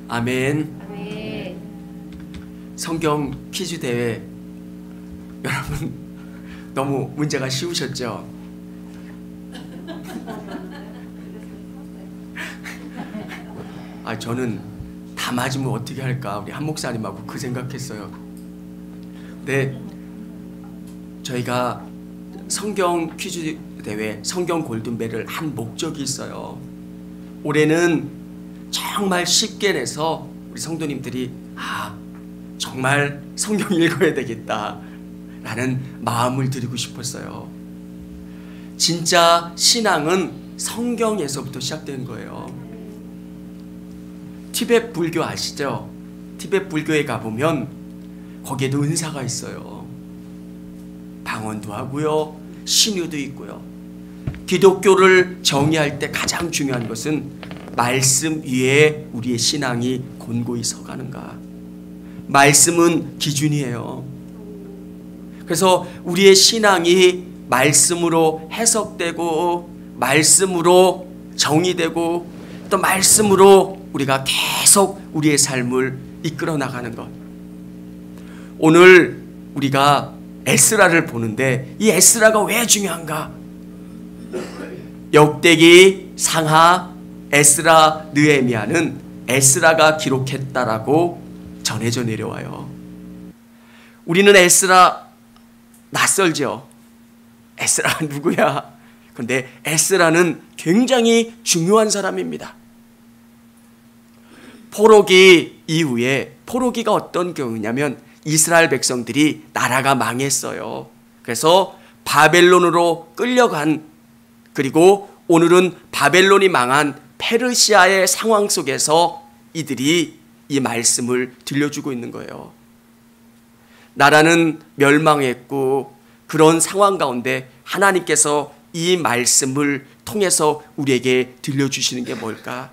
아멘. 아멘. 성경 퀴즈 대회 여러분 너무 문제가 쉬우셨죠? 저는 다 맞으면 어떻게 할까 우리 한 목사님하고 그 생각했어요. 근데 저희가 성경 퀴즈 대회 성경 골든벨을 한 목적이 있어요. 올해는 정말 쉽게 내서 우리 성도님들이 정말 성경 읽어야 되겠다 라는 마음을 드리고 싶었어요. 진짜 신앙은 성경에서부터 시작된 거예요. 티베트 불교 아시죠? 티베트 불교에 가보면 거기에도 은사가 있어요. 방언도 하고요, 신유도 있고요. 기독교를 정의할 때 가장 중요한 것은 말씀 위에 우리의 신앙이 곤고히 서가는가. 말씀은 기준이에요. 그래서 우리의 신앙이 말씀으로 해석되고 말씀으로 정의되고 또 말씀으로 우리가 계속 우리의 삶을 이끌어 나가는 것. 오늘 우리가 에스라를 보는데 이 에스라가 왜 중요한가? 역대기, 상하, 에스라, 느헤미야는 에스라가 기록했다라고 전해져 내려와요. 우리는 에스라 낯설죠. 에스라가 누구야? 그런데 에스라는 굉장히 중요한 사람입니다. 포로기 이후에, 포로기가 어떤 경우냐면 이스라엘 백성들이 나라가 망했어요. 그래서 바벨론으로 끌려간, 그리고 오늘은 바벨론이 망한 페르시아의 상황 속에서 이들이 이 말씀을 들려주고 있는 거예요. 나라는 멸망했고 그런 상황 가운데 하나님께서 이 말씀을 통해서 우리에게 들려주시는 게 뭘까?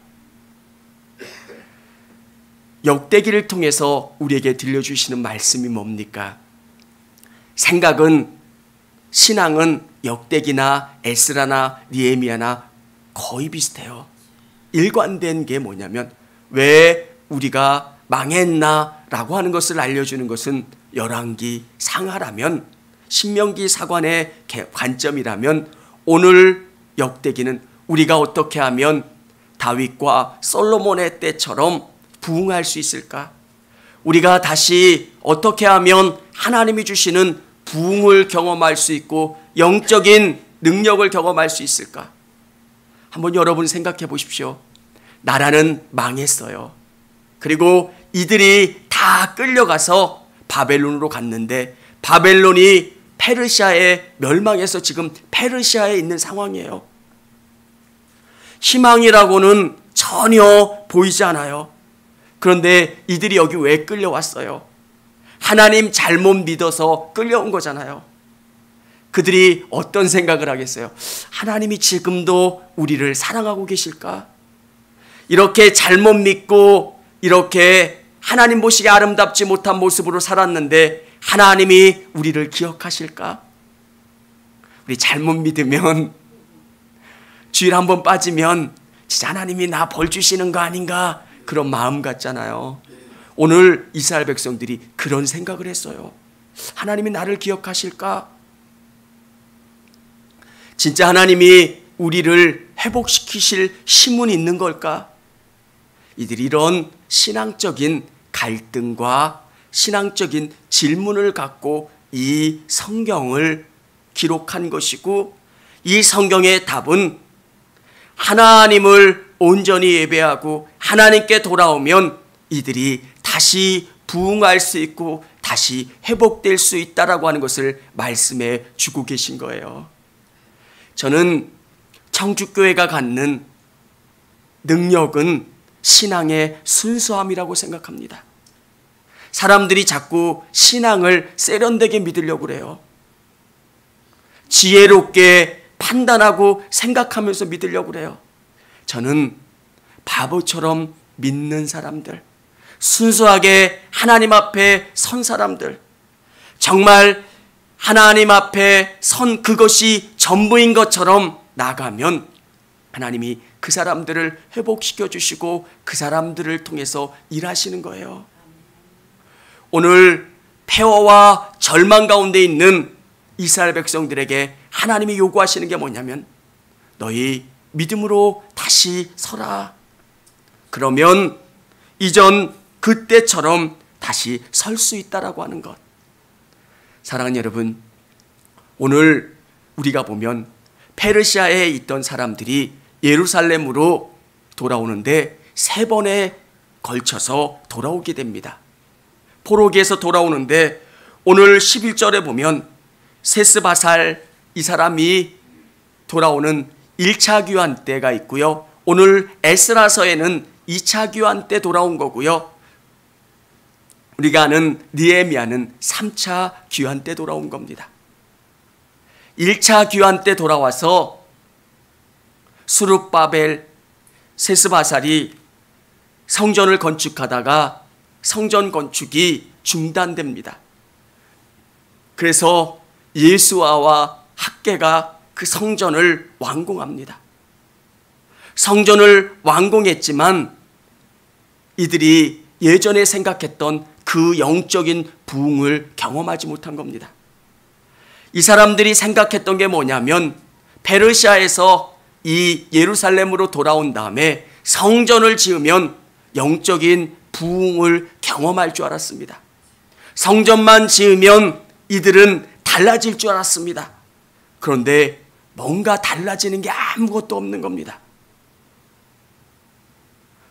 역대기를 통해서 우리에게 들려주시는 말씀이 뭡니까? 생각은, 신앙은 역대기나 에스라나 느헤미야나 거의 비슷해요. 일관된 게 뭐냐면 왜 우리가 망했나 라고 하는 것을 알려주는 것은 열왕기, 상하라면, 신명기, 사관의 관점이라면 오늘 역대기는 우리가 어떻게 하면 다윗과 솔로몬의 때처럼 부흥할 수 있을까? 우리가 다시 어떻게 하면 하나님이 주시는 부흥을 경험할 수 있고 영적인 능력을 경험할 수 있을까? 한번 여러분 생각해 보십시오. 나라는 망했어요. 그리고 이들이 다 끌려가서 바벨론으로 갔는데 바벨론이 페르시아에 멸망해서 지금 페르시아에 있는 상황이에요. 희망이라고는 전혀 보이지 않아요. 그런데 이들이 여기 왜 끌려왔어요? 하나님 잘못 믿어서 끌려온 거잖아요. 그들이 어떤 생각을 하겠어요? 하나님이 지금도 우리를 사랑하고 계실까? 이렇게 잘못 믿고 이렇게 하나님 보시기에 아름답지 못한 모습으로 살았는데 하나님이 우리를 기억하실까? 우리 잘못 믿으면, 주일 한번 빠지면 진짜 하나님이 나 벌 주시는 거 아닌가? 그런 마음 같잖아요. 오늘 이스라엘 백성들이 그런 생각을 했어요. 하나님이 나를 기억하실까? 진짜 하나님이 우리를 회복시키실 힘은 있는 걸까? 이들이 이런 신앙적인 갈등과 신앙적인 질문을 갖고 이 성경을 기록한 것이고, 이 성경의 답은 하나님을 온전히 예배하고 하나님께 돌아오면 이들이 다시 부흥할 수 있고 다시 회복될 수 있다라고 하는 것을 말씀해 주고 계신 거예요. 저는 청주교회가 갖는 능력은 신앙의 순수함이라고 생각합니다. 사람들이 자꾸 신앙을 세련되게 믿으려고 그래요. 지혜롭게 판단하고 생각하면서 믿으려고 그래요. 저는 바보처럼 믿는 사람들, 순수하게 하나님 앞에 선 사람들, 정말 하나님 앞에 선 그것이 전부인 것처럼 나가면 하나님이 그 사람들을 회복시켜 주시고 그 사람들을 통해서 일하시는 거예요. 오늘 폐허와 절망 가운데 있는 이스라엘 백성들에게 하나님이 요구하시는 게 뭐냐면 너희 믿음으로 다시 서라. 그러면 이전 그때처럼 다시 설 수 있다라고 하는 것. 사랑하는 여러분, 오늘 우리가 보면 페르시아에 있던 사람들이 예루살렘으로 돌아오는데 3번에 걸쳐서 돌아오게 됩니다. 포로기에서 돌아오는데 오늘 11절에 보면 세스바살 이 사람이 돌아오는 1차 귀환 때가 있고요. 오늘 에스라서에는 2차 귀환 때 돌아온 거고요. 우리가 아는 느헤미야는 3차 귀환 때 돌아온 겁니다. 1차 귀환 때 돌아와서 수룹바벨, 세스바살이 성전을 건축하다가 성전 건축이 중단됩니다. 그래서 예수아와 학개가 그 성전을 완공합니다. 성전을 완공했지만 이들이 예전에 생각했던 그 영적인 부흥을 경험하지 못한 겁니다. 이 사람들이 생각했던 게 뭐냐면 페르시아에서 이 예루살렘으로 돌아온 다음에 성전을 지으면 영적인 부흥을 경험할 줄 알았습니다. 성전만 지으면 이들은 달라질 줄 알았습니다. 그런데 뭔가 달라지는 게 아무것도 없는 겁니다.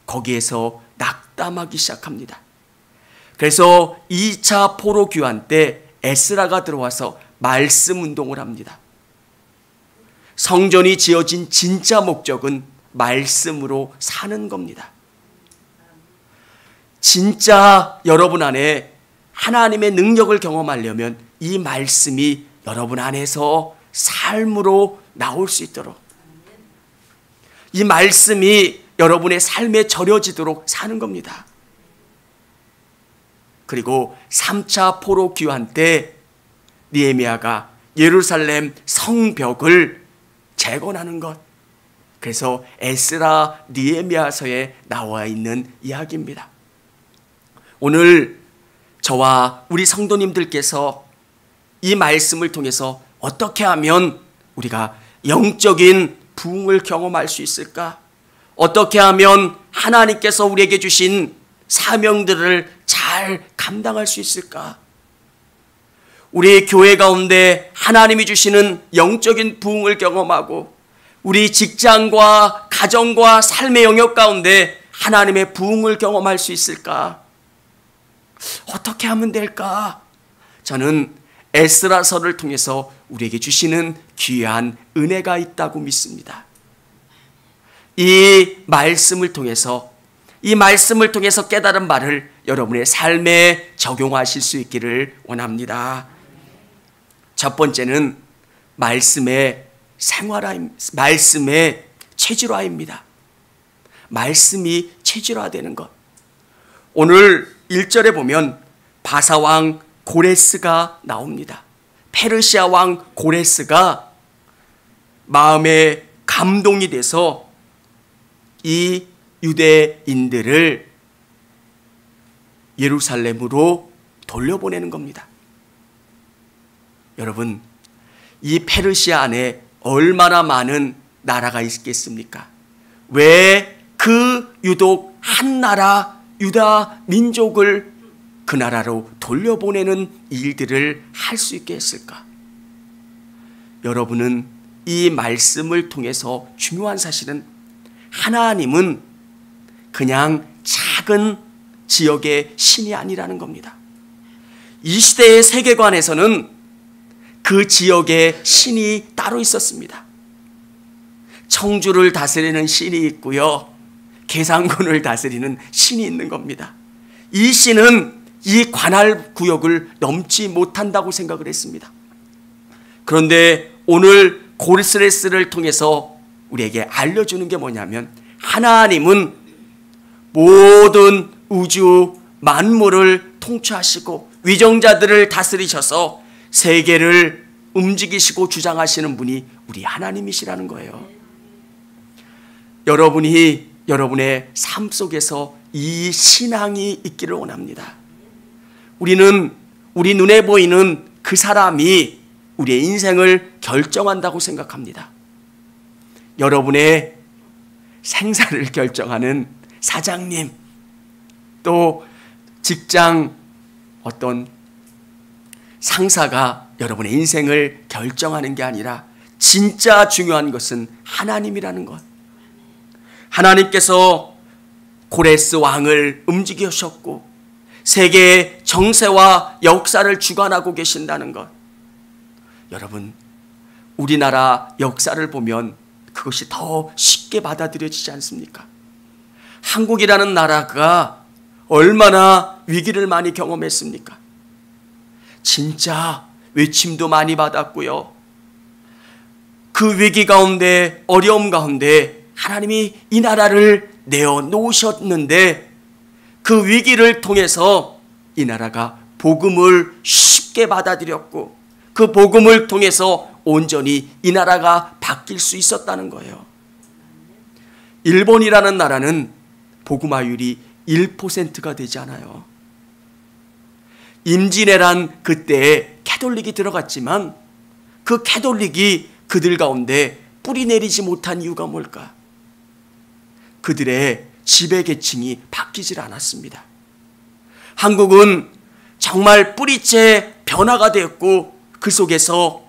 거기에서 낙담하기 시작합니다. 그래서 2차 포로 귀환 때 에스라가 들어와서 말씀 운동을 합니다. 성전이 지어진 진짜 목적은 말씀으로 사는 겁니다. 진짜 여러분 안에 하나님의 능력을 경험하려면 이 말씀이 여러분 안에서 삶으로 나올 수 있도록, 이 말씀이 여러분의 삶에 절여지도록 사는 겁니다. 그리고 3차 포로 귀환 때 느헤미야가 예루살렘 성벽을 재건하는 것, 그래서 에스라 느헤미야서에 나와 있는 이야기입니다. 오늘 저와 우리 성도님들께서 이 말씀을 통해서 어떻게 하면 우리가 영적인 부흥을 경험할 수 있을까? 어떻게 하면 하나님께서 우리에게 주신 사명들을 잘 감당할 수 있을까? 우리 교회 가운데 하나님이 주시는 영적인 부흥을 경험하고 우리 직장과 가정과 삶의 영역 가운데 하나님의 부흥을 경험할 수 있을까? 어떻게 하면 될까? 저는 에스라서를 통해서 우리에게 주시는 귀한 은혜가 있다고 믿습니다. 이 말씀을 통해서 깨달은 바를 여러분의 삶에 적용하실 수 있기를 원합니다. 첫 번째는 말씀의 말씀의 체질화입니다. 말씀이 체질화되는 것. 오늘 1절에 보면 바사왕 고레스가 나옵니다. 페르시아 왕 고레스가 마음에 감동이 돼서 이 유대인들을 예루살렘으로 돌려보내는 겁니다. 여러분, 이 페르시아 안에 얼마나 많은 나라가 있겠습니까? 왜 그 유독 한 나라 유다 민족을 그 나라로 돌려보내는 일들을 할 수 있게 했을까? 여러분은 이 말씀을 통해서 중요한 사실은 하나님은 그냥 작은 지역의 신이 아니라는 겁니다. 이 시대의 세계관에서는 그 지역의 신이 따로 있었습니다. 청주를 다스리는 신이 있고요, 계산군을 다스리는 신이 있는 겁니다. 이 신은 이 관할 구역을 넘지 못한다고 생각을 했습니다. 그런데 오늘 고레스를 통해서 우리에게 알려주는 게 뭐냐면 하나님은 모든 우주 만물을 통치하시고 위정자들을 다스리셔서 세계를 움직이시고 주장하시는 분이 우리 하나님이시라는 거예요. 여러분이 여러분의 삶 속에서 이 신앙이 있기를 원합니다. 우리는 우리 눈에 보이는 그 사람이 우리의 인생을 결정한다고 생각합니다. 여러분의 생사를 결정하는 사장님, 또 직장 어떤 상사가 여러분의 인생을 결정하는 게 아니라 진짜 중요한 것은 하나님이라는 것. 하나님께서 고레스 왕을 움직이셨고 세계의 정세와 역사를 주관하고 계신다는 것. 여러분, 우리나라 역사를 보면 그것이 더 쉽게 받아들여지지 않습니까? 한국이라는 나라가 얼마나 위기를 많이 경험했습니까? 진짜 외침도 많이 받았고요. 그 위기 가운데, 어려움 가운데 하나님이 이 나라를 내어놓으셨는데 그 위기를 통해서 이 나라가 복음을 쉽게 받아들였고 그 복음을 통해서 온전히 이 나라가 바뀔 수 있었다는 거예요. 일본이라는 나라는 복음화율이 1%가 되지 않아요. 임진왜란 그때에 캐톨릭이 들어갔지만 그 캐톨릭이 그들 가운데 뿌리 내리지 못한 이유가 뭘까? 그들의 지배계층이 바뀌질 않았습니다. 한국은 정말 뿌리째 변화가 되었고 그 속에서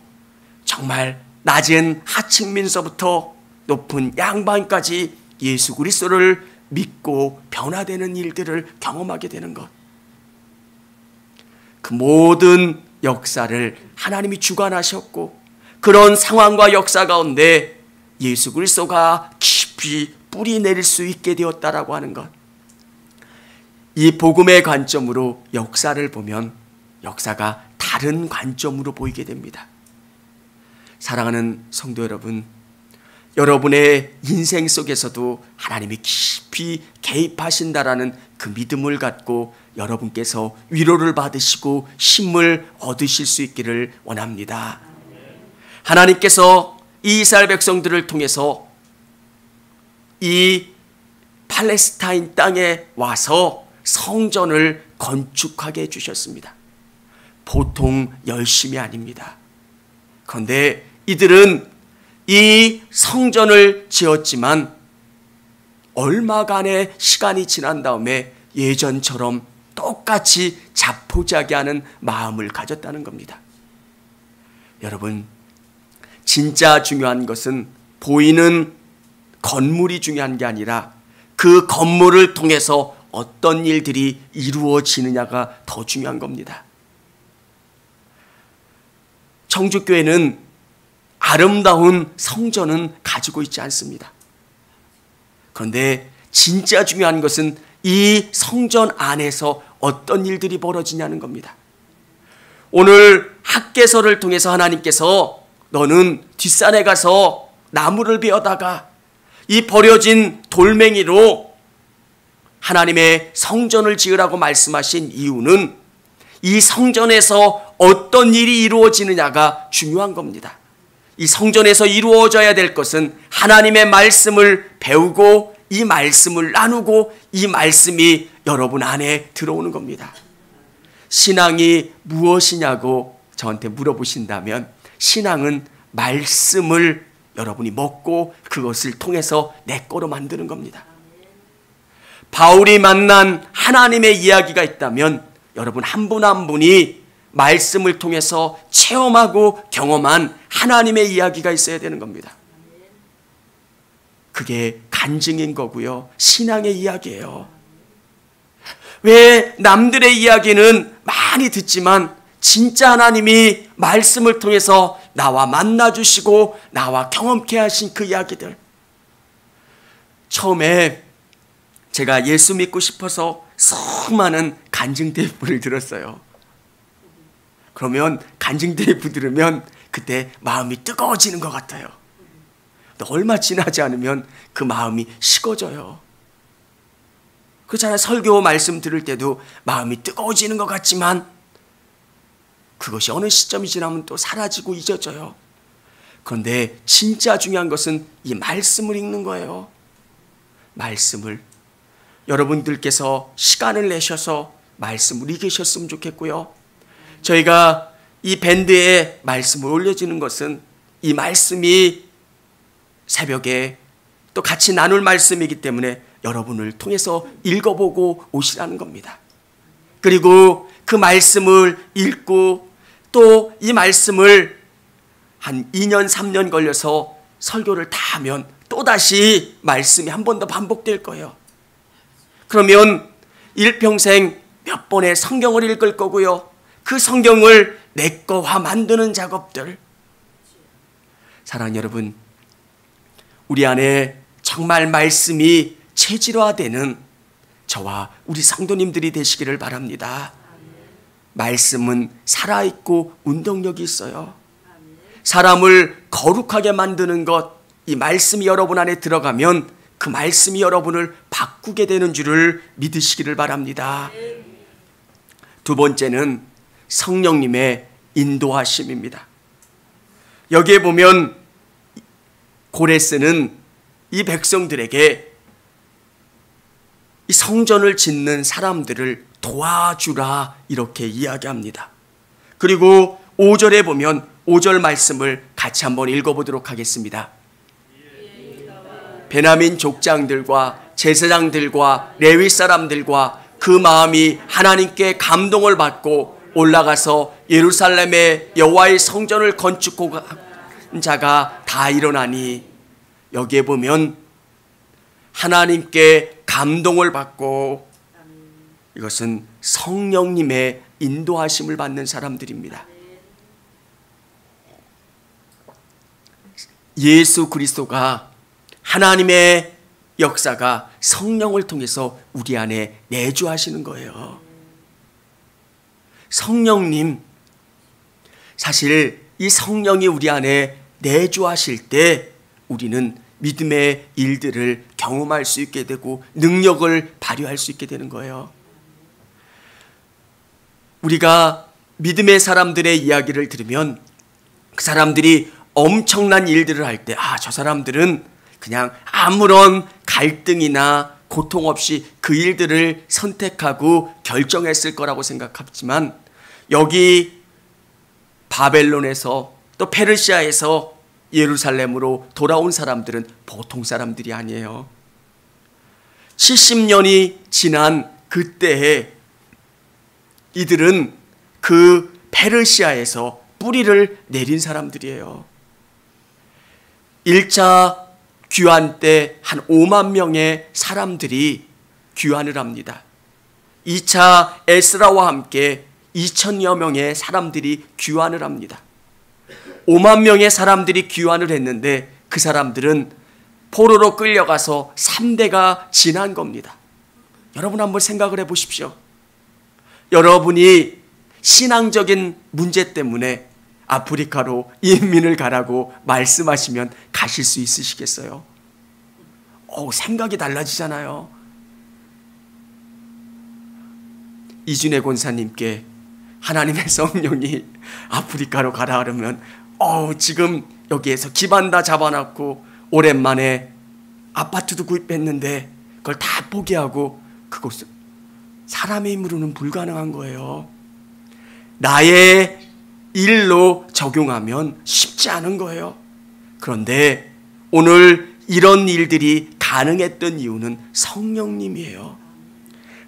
정말 낮은 하층민서부터 높은 양반까지 예수 그리스도를 믿고 변화되는 일들을 경험하게 되는 것. 그 모든 역사를 하나님이 주관하셨고 그런 상황과 역사 가운데 예수 그리스도가 깊이 뿌리 내릴 수 있게 되었다라고 하는 것. 이 복음의 관점으로 역사를 보면 역사가 다른 관점으로 보이게 됩니다. 사랑하는 성도 여러분, 여러분의 인생 속에서도 하나님이 깊이 개입하신다라는 그 믿음을 갖고 여러분께서 위로를 받으시고 힘을 얻으실 수 있기를 원합니다. 하나님께서 이스라엘 백성들을 통해서 이 팔레스타인 땅에 와서 성전을 건축하게 해주셨습니다. 보통 열심이 아닙니다. 그런데 이들은 이 성전을 지었지만 얼마간의 시간이 지난 다음에 예전처럼 똑같이 자포자기하는 마음을 가졌다는 겁니다. 여러분, 진짜 중요한 것은 보이는 건물이 중요한 게 아니라 그 건물을 통해서 어떤 일들이 이루어지느냐가 더 중요한 겁니다. 청주교회는 아름다운 성전은 가지고 있지 않습니다. 그런데 진짜 중요한 것은 이 성전 안에서 어떤 일들이 벌어지냐는 겁니다. 오늘 학개서를 통해서 하나님께서 너는 뒷산에 가서 나무를 베어다가 이 버려진 돌멩이로 하나님의 성전을 지으라고 말씀하신 이유는 이 성전에서 어떤 일이 이루어지느냐가 중요한 겁니다. 이 성전에서 이루어져야 될 것은 하나님의 말씀을 배우고 이 말씀을 나누고 이 말씀이 여러분 안에 들어오는 겁니다. 신앙이 무엇이냐고 저한테 물어보신다면 신앙은 말씀을 여러분이 먹고 그것을 통해서 내 거로 만드는 겁니다. 바울이 만난 하나님의 이야기가 있다면 여러분 한 분 한 분이 말씀을 통해서 체험하고 경험한 하나님의 이야기가 있어야 되는 겁니다. 그게 간증인 거고요. 신앙의 이야기예요. 왜 남들의 이야기는 많이 듣지만 진짜 하나님이 말씀을 통해서 나와 만나주시고 나와 경험케 하신 그 이야기들. 처음에 제가 예수 믿고 싶어서 수많은 간증 테이프를 들었어요. 그러면 간증 테이프 들으면 그때 마음이 뜨거워지는 것 같아요. 얼마 지나지 않으면 그 마음이 식어져요. 그렇잖아요. 설교 말씀 들을 때도 마음이 뜨거워지는 것 같지만 그것이 어느 시점이 지나면 또 사라지고 잊어져요. 그런데 진짜 중요한 것은 이 말씀을 읽는 거예요. 말씀을 여러분들께서 시간을 내셔서 말씀을 읽으셨으면 좋겠고요. 저희가 이 밴드에 말씀을 올려지는 것은 이 말씀이 새벽에 또 같이 나눌 말씀이기 때문에 여러분을 통해서 읽어보고 오시라는 겁니다. 그리고 그 말씀을 읽고 또 이 말씀을 한 2년 3년 걸려서 설교를 다 하면 또다시 말씀이 한 번 더 반복될 거예요. 그러면 일평생 몇 번의 성경을 읽을 거고요. 그 성경을 내 거화 만드는 작업들. 사랑하는 여러분, 우리 안에 정말 말씀이 체질화되는 저와 우리 성도님들이 되시기를 바랍니다. 말씀은 살아있고 운동력이 있어요. 사람을 거룩하게 만드는 것, 이 말씀이 여러분 안에 들어가면 그 말씀이 여러분을 바꾸게 되는 줄을 믿으시기를 바랍니다. 두 번째는 성령님의 인도하심입니다. 여기에 보면 고레스는 이 백성들에게 이 성전을 짓는 사람들을 도와주라 이렇게 이야기합니다. 그리고 5절에 보면 5절 말씀을 같이 한번 읽어보도록 하겠습니다. 베냐민 족장들과 제사장들과 레위 사람들과 그 마음이 하나님께 감동을 받고 올라가서 예루살렘의 여호와의 성전을 건축한 자가 다 일어나니, 여기에 보면 하나님께 감동을 받고 이것은 성령님의 인도하심을 받는 사람들입니다. 예수 그리스도가 하나님의 역사가 성령을 통해서 우리 안에 내주하시는 거예요. 성령님, 사실 이 성령이 우리 안에 내주하실 때 우리는 믿음의 일들을 경험할 수 있게 되고 능력을 발휘할 수 있게 되는 거예요. 우리가 믿음의 사람들의 이야기를 들으면 그 사람들이 엄청난 일들을 할 때, 저 사람들은 그냥 아무런 갈등이나 고통 없이 그 일들을 선택하고 결정했을 거라고 생각하지만, 여기 바벨론에서 또 페르시아에서 예루살렘으로 돌아온 사람들은 보통 사람들이 아니에요. 70년이 지난 그때에 이들은 그 페르시아에서 뿌리를 내린 사람들이에요. 1차 귀환 때 한 5만 명의 사람들이 귀환을 합니다. 2차 에스라와 함께 2천여 명의 사람들이 귀환을 합니다. 5만 명의 사람들이 귀환을 했는데 그 사람들은 포로로 끌려가서 3대가 지난 겁니다. 여러분 한번 생각을 해보십시오. 여러분이 신앙적인 문제 때문에 아프리카로 이민을 가라고 말씀하시면 가실 수 있으시겠어요? 생각이 달라지잖아요. 이준혜 권사님께 하나님의 성령이 아프리카로 가라 그러면 지금 여기에서 기반 다 잡아놨고 오랜만에 아파트도 구입했는데 그걸 다 포기하고 그곳을 사람의 힘으로는 불가능한 거예요. 나의 일로 적용하면 쉽지 않은 거예요. 그런데 오늘 이런 일들이 가능했던 이유는 성령님이에요.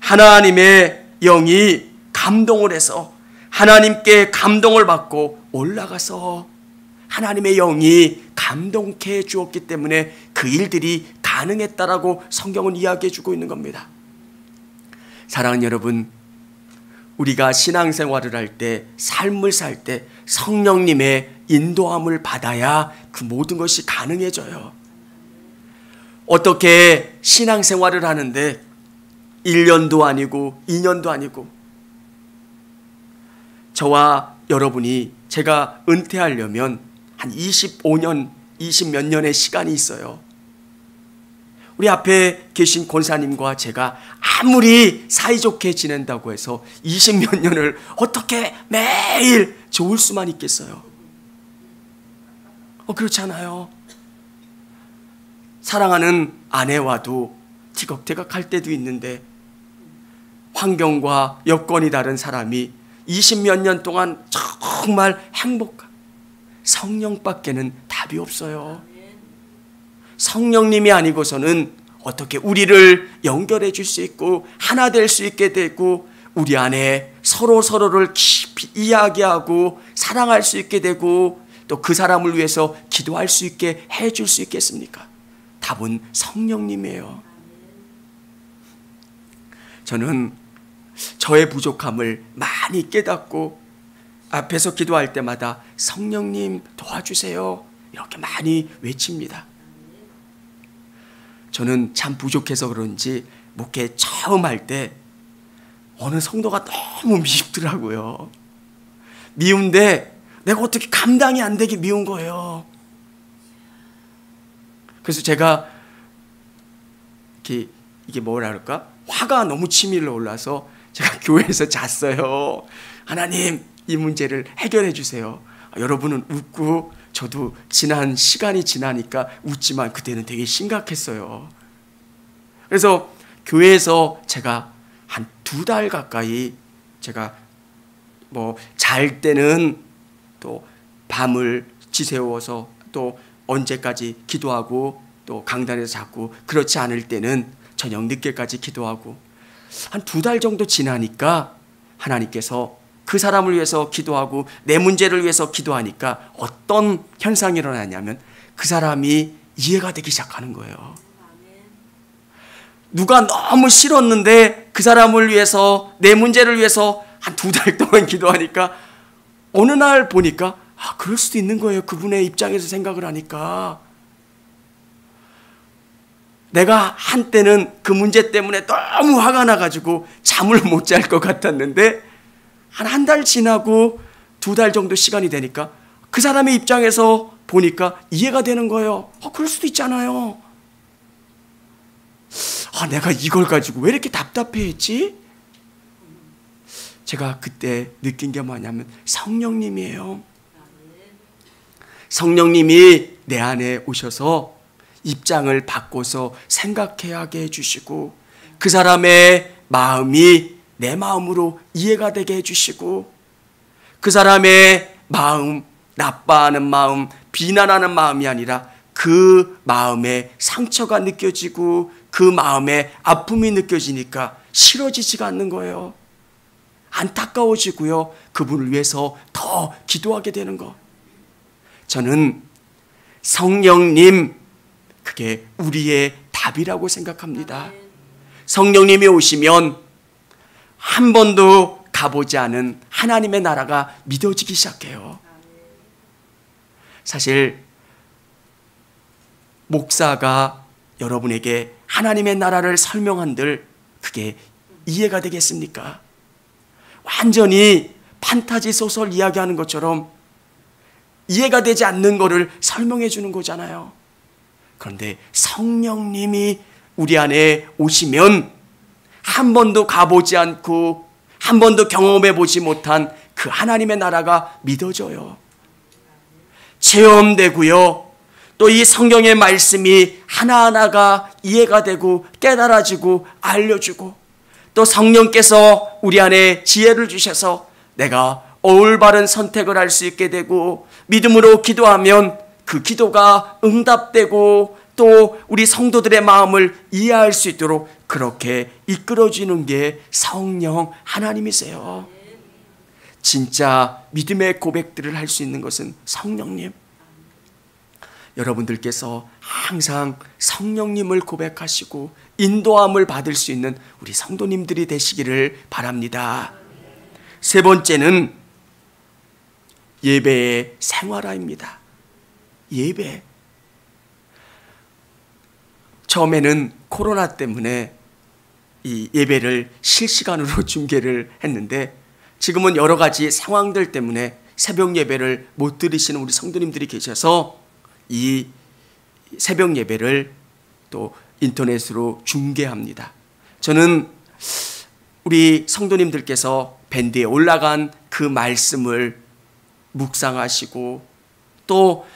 하나님의 영이 감동을 해서 하나님께 감동을 받고 올라가서 하나님의 영이 감동케 해 주었기 때문에 그 일들이 가능했다라고 성경은 이야기해 주고 있는 겁니다. 사랑하는 여러분, 우리가 신앙생활을 할 때, 삶을 살 때 성령님의 인도함을 받아야 그 모든 것이 가능해져요. 어떻게 신앙생활을 하는데 1년도 아니고 2년도 아니고, 저와 여러분이 제가 은퇴하려면 한 25년, 20몇 년의 시간이 있어요. 우리 앞에 계신 권사님과 제가 아무리 사이좋게 지낸다고 해서 20몇 년을 어떻게 매일 좋을 수만 있겠어요? 그렇지 않아요. 사랑하는 아내와도 티격태격할 때도 있는데 환경과 여건이 다른 사람이 20몇 년 동안 정말 행복한 성령밖에는 답이 없어요. 성령님이 아니고서는 어떻게 우리를 연결해 줄 수 있고 하나 될 수 있게 되고 우리 안에 서로를 깊이 이야기하고 사랑할 수 있게 되고 또 그 사람을 위해서 기도할 수 있게 해줄 수 있겠습니까? 답은 성령님이에요. 저는 저의 부족함을 많이 깨닫고 앞에서 기도할 때마다 성령님 도와주세요 이렇게 많이 외칩니다. 저는 참 부족해서 그런지 목회 처음 할 때 어느 성도가 너무 미흡더라고요. 미운데 내가 어떻게 감당이 안 되게 미운 거예요. 그래서 제가 이게 뭐라 그럴까? 화가 너무 치밀어 올라서 제가 교회에서 잤어요. 하나님, 이 문제를 해결해 주세요. 여러분은 웃고 저도 시간이 지나니까 웃지만 그때는 되게 심각했어요. 그래서 교회에서 제가 한 2달 가까이 제가 잘 때는 또 밤을 지새워서 또 언제까지 기도하고 또 강단에서 자고 그렇지 않을 때는 저녁 늦게까지 기도하고 한 2달 정도 지나니까 하나님께서 그 사람을 위해서 기도하고 내 문제를 위해서 기도하니까 어떤 현상이 일어나냐면 그 사람이 이해가 되기 시작하는 거예요. 누가 너무 싫었는데 그 사람을 위해서 내 문제를 위해서 한 2달 동안 기도하니까 어느 날 보니까 그럴 수도 있는 거예요. 그분의 입장에서 생각을 하니까. 내가 한때는 그 문제 때문에 너무 화가 나가지고 잠을 못 잘 것 같았는데 한 달 지나고 2달 정도 시간이 되니까 그 사람의 입장에서 보니까 이해가 되는 거예요. 그럴 수도 있잖아요. 내가 이걸 가지고 왜 이렇게 답답해했지? 제가 그때 느낀 게 뭐냐면 성령님이에요. 성령님이 내 안에 오셔서 입장을 바꿔서 생각해 하게 해주시고 그 사람의 마음이 내 마음으로 이해가 되게 해주시고 그 사람의 마음, 나빠하는 마음, 비난하는 마음이 아니라 그 마음에 상처가 느껴지고 그 마음에 아픔이 느껴지니까 싫어지지가 않는 거예요. 안타까워지고요. 그분을 위해서 더 기도하게 되는 거. 저는 성령님, 그게 우리의 답이라고 생각합니다. 성령님이 오시면 한 번도 가보지 않은 하나님의 나라가 믿어지기 시작해요. 사실 목사가 여러분에게 하나님의 나라를 설명한들 그게 이해가 되겠습니까? 완전히 판타지 소설 이야기하는 것처럼 이해가 되지 않는 거를 설명해 주는 거잖아요. 그런데 성령님이 우리 안에 오시면 한 번도 가보지 않고 한 번도 경험해 보지 못한 그 하나님의 나라가 믿어져요. 체험되고요. 또 이 성경의 말씀이 하나하나가 이해가 되고 깨달아지고 알려주고 또 성령께서 우리 안에 지혜를 주셔서 내가 올바른 선택을 할 수 있게 되고 믿음으로 기도하면 그 기도가 응답되고 또 우리 성도들의 마음을 이해할 수 있도록 그렇게 이끌어주는 게 성령 하나님이세요. 진짜 믿음의 고백들을 할 수 있는 것은 성령님. 여러분들께서 항상 성령님을 고백하시고 인도함을 받을 수 있는 우리 성도님들이 되시기를 바랍니다. 세 번째는 예배의 생활화입니다. 예배. 처음에는 코로나 때문에 이 예배를 실시간으로 중계를 했는데 지금은 여러 가지 상황들 때문에 새벽 예배를 못 들으시는 우리 성도님들이 계셔서 이 새벽 예배를 또 인터넷으로 중계합니다. 저는 우리 성도님들께서 밴드에 올라간 그 말씀을 묵상하시고 또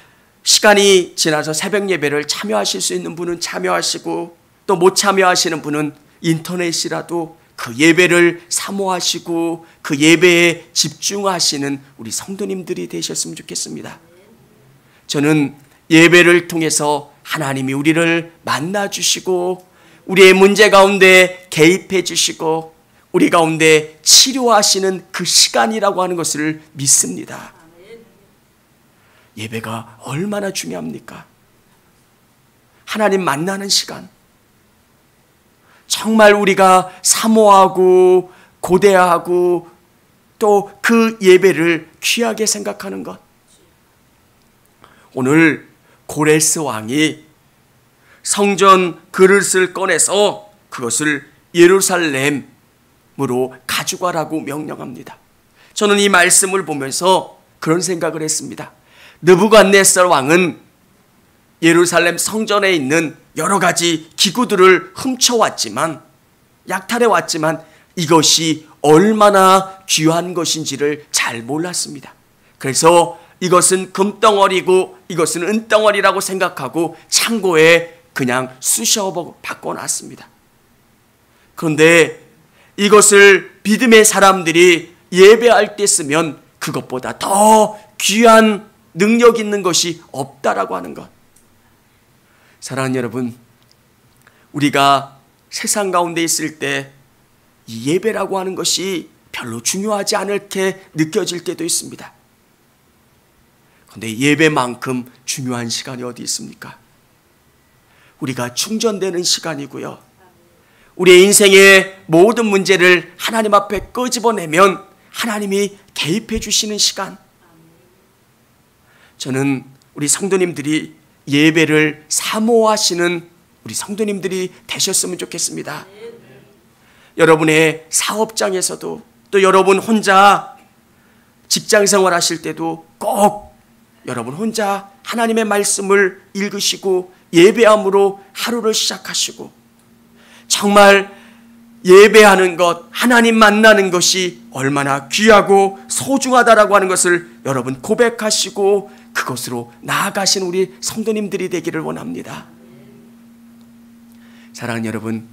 시간이 지나서 새벽 예배를 참여하실 수 있는 분은 참여하시고 또 못 참여하시는 분은 인터넷이라도 그 예배를 사모하시고 그 예배에 집중하시는 우리 성도님들이 되셨으면 좋겠습니다. 저는 예배를 통해서 하나님이 우리를 만나주시고 우리의 문제 가운데 개입해 주시고 우리 가운데 치료하시는 그 시간이라고 하는 것을 믿습니다. 예배가 얼마나 중요합니까? 하나님 만나는 시간, 정말 우리가 사모하고 고대하고 또 그 예배를 귀하게 생각하는 것. 오늘 고레스 왕이 성전 그릇을 꺼내서 그것을 예루살렘으로 가져가라고 명령합니다. 저는 이 말씀을 보면서 그런 생각을 했습니다. 느부갓네살 왕은 예루살렘 성전에 있는 여러 가지 기구들을 훔쳐왔지만, 약탈해왔지만 이것이 얼마나 귀한 것인지를 잘 몰랐습니다. 그래서 이것은 금덩어리고 이것은 은덩어리라고 생각하고 창고에 그냥 쑤셔 바꿔놨습니다. 그런데 이것을 믿음의 사람들이 예배할 때 쓰면 그것보다 더 귀한 능력 있는 것이 없다라고 하는 것. 사랑하는 여러분, 우리가 세상 가운데 있을 때 이 예배라고 하는 것이 별로 중요하지 않게 느껴질 때도 있습니다. 그런데 예배만큼 중요한 시간이 어디 있습니까? 우리가 충전되는 시간이고요. 우리의 인생의 모든 문제를 하나님 앞에 끄집어내면 하나님이 개입해 주시는 시간. 저는 우리 성도님들이 예배를 사모하시는 우리 성도님들이 되셨으면 좋겠습니다. 여러분의 사업장에서도 또 여러분 혼자 직장생활 하실 때도 꼭 여러분 혼자 하나님의 말씀을 읽으시고 예배함으로 하루를 시작하시고, 정말 예배하는 것, 하나님 만나는 것이 얼마나 귀하고 소중하다라고 하는 것을 여러분 고백하시고 그것으로 나아가신 우리 성도님들이 되기를 원합니다. 사랑하는 여러분,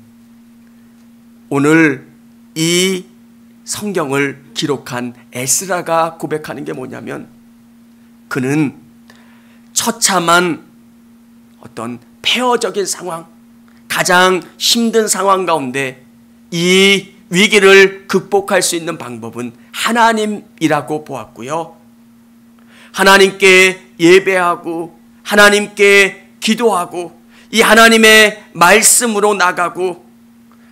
오늘 이 성경을 기록한 에스라가 고백하는 게 뭐냐면, 그는 처참한 어떤 폐허적인 상황, 가장 힘든 상황 가운데 이 위기를 극복할 수 있는 방법은 하나님이라고 보았고요. 하나님께 예배하고 하나님께 기도하고 이 하나님의 말씀으로 나가고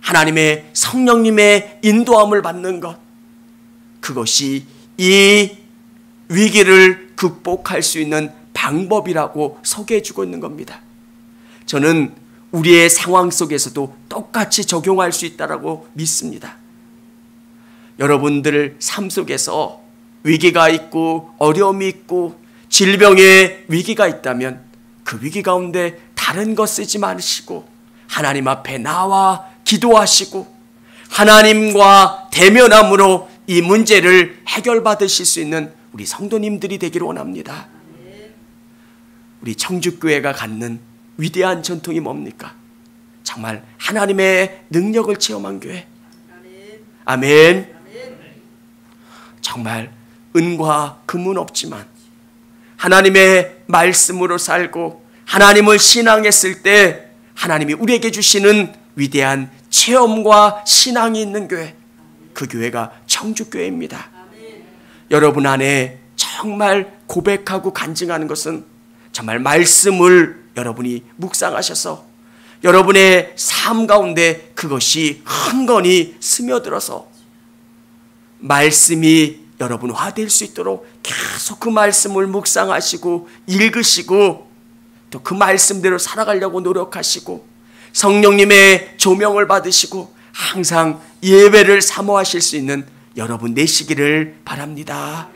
하나님의 성령님의 인도함을 받는 것, 그것이 이 위기를 극복할 수 있는 방법이라고 소개해 주고 있는 겁니다. 저는 우리의 상황 속에서도 똑같이 적용할 수 있다고 믿습니다. 여러분들 삶 속에서 위기가 있고 어려움이 있고 질병의 위기가 있다면 그 위기 가운데 다른 것 쓰지 마시고 하나님 앞에 나와 기도하시고 하나님과 대면함으로 이 문제를 해결받으실 수 있는 우리 성도님들이 되기를 원합니다. 우리 청주교회가 갖는 위대한 전통이 뭡니까? 정말 하나님의 능력을 체험한 교회. 아멘. 정말 은과 금은 없지만 하나님의 말씀으로 살고 하나님을 신앙했을 때 하나님이 우리에게 주시는 위대한 체험과 신앙이 있는 교회, 그 교회가 청주교회입니다. 여러분 안에 정말 고백하고 간증하는 것은 정말 말씀을 여러분이 묵상하셔서 여러분의 삶 가운데 그것이 흥건히 스며들어서 말씀이 여러분 화될 수 있도록 계속 그 말씀을 묵상하시고 읽으시고 또 그 말씀대로 살아가려고 노력하시고 성령님의 조명을 받으시고 항상 예배를 사모하실 수 있는 여러분 되시기를 바랍니다.